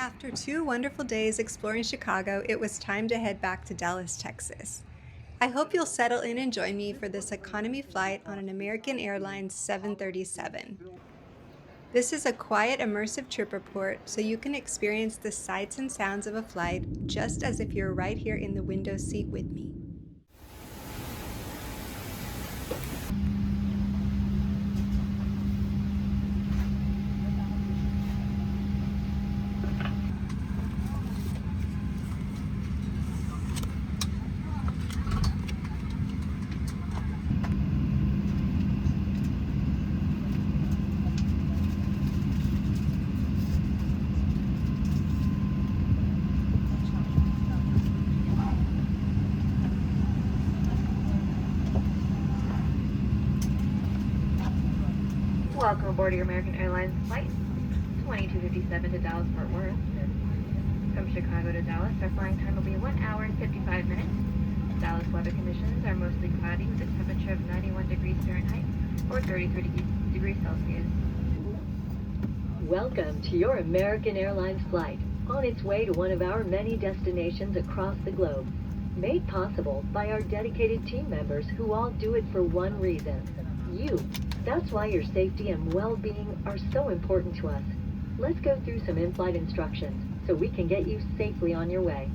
After 2 wonderful days exploring Chicago, it was time to head back to Dallas, Texas. I hope you'll settle in and join me for this economy flight on an American Airlines 737. This is a quiet, immersive trip report so you can experience the sights and sounds of a flight just as if you're right here in the window seat with me. Welcome aboard your American Airlines flight 2257 to Dallas Fort Worth. From Chicago to Dallas, our flying time will be 1 hour and 55 minutes. Dallas weather conditions are mostly cloudy with a temperature of 91 degrees Fahrenheit or 33 degrees Celsius. Welcome to your American Airlines flight on its way to one of our many destinations across the globe. Made possible by our dedicated team members who all do it for one reason: you. That's why your safety and well-being are so important to us. Let's go through some in-flight instructions so we can get you safely on your way.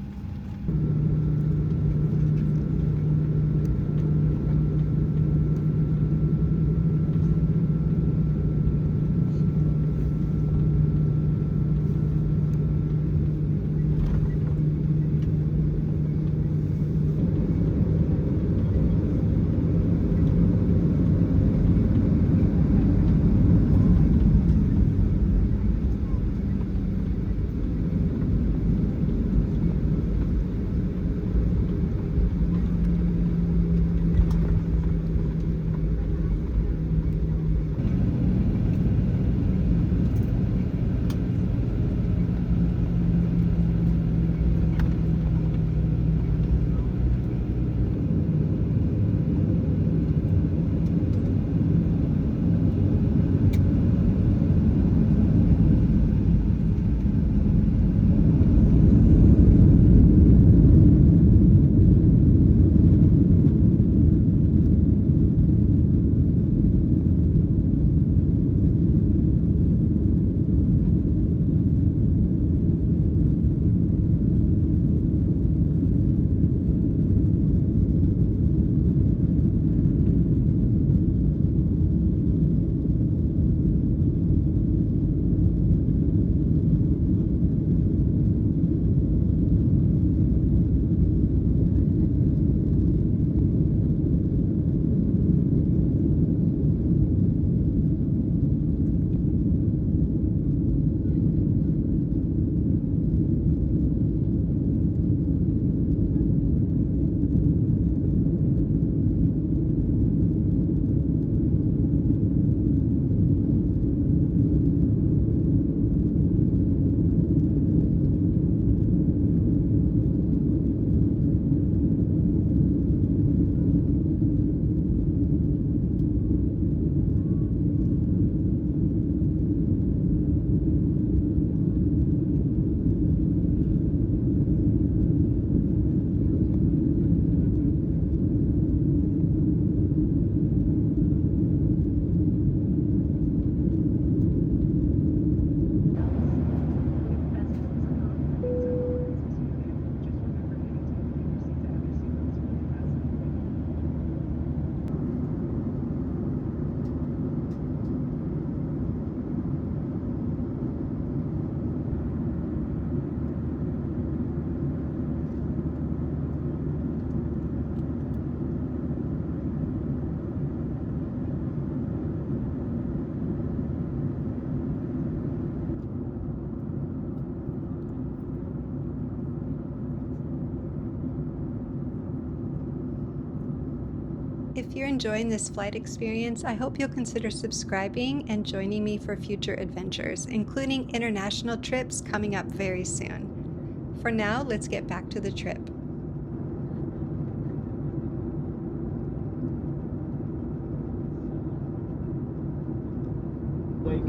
If you're enjoying this flight experience, I hope you'll consider subscribing and joining me for future adventures, including international trips coming up very soon. For now, let's get back to the trip.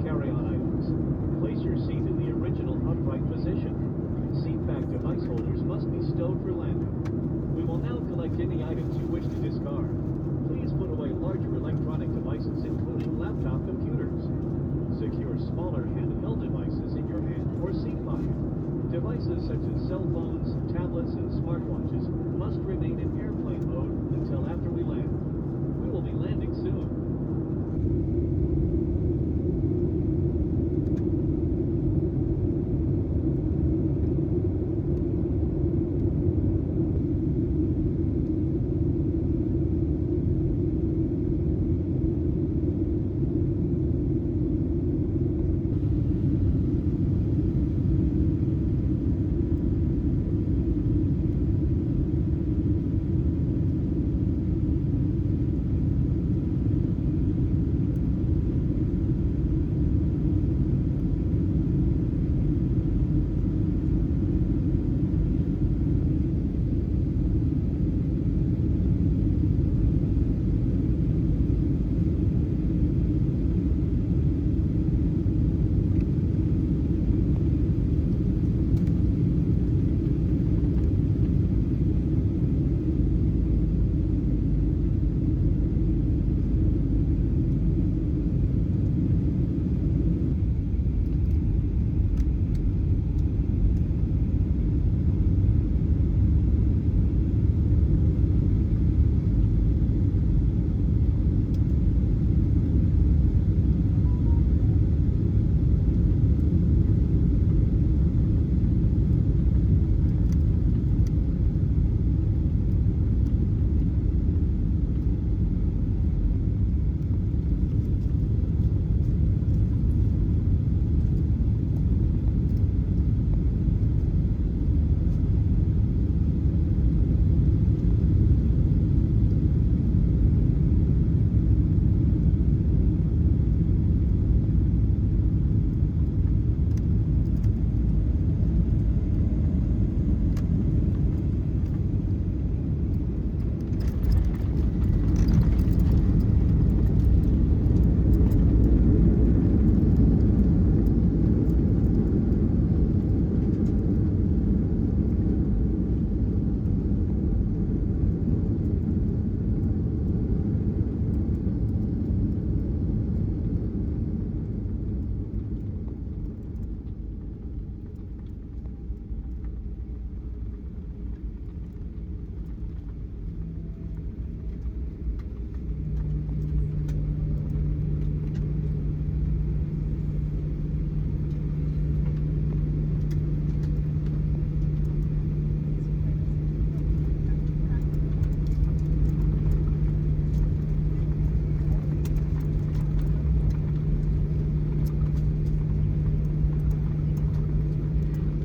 Carry-on items. Place your seat in the original upright position. Devices such as cell phones, tablets, and smartwatches must remain in airplane mode until after we land. We will be landing soon.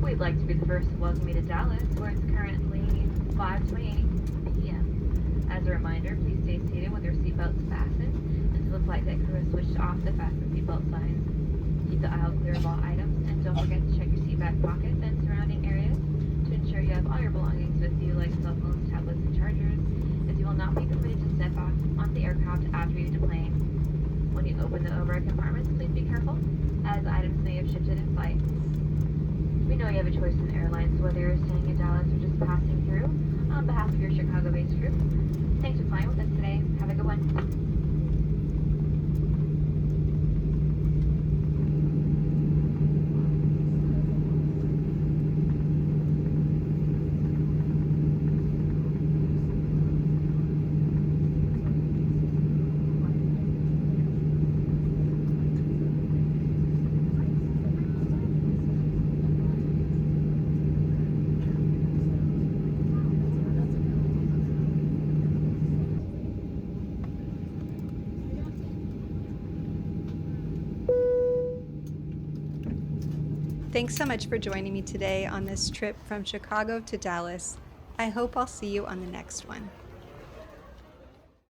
We'd like to be the first to welcome you to Dallas, where it's currently 5:28 p.m. As a reminder, please stay seated with your seatbelts fastened until the flight deck crew has switched off the fasten seatbelt signs. Keep the aisle clear of all items, and don't forget to check your seat back pockets and surrounding areas to ensure you have all your belongings with you, like cell phones, tablets, and chargers, as you will not be permitted to step off on the aircraft after you deplane. When you open the overhead compartments, please be careful, as items may have shifted in flight. We know you have a choice in airlines, whether you're staying in Dallas or just passing through. On behalf of your Chicago-based crew, thanks for flying with us today. Have a good one. Thanks so much for joining me today on this trip from Chicago to Dallas. I hope I'll see you on the next one.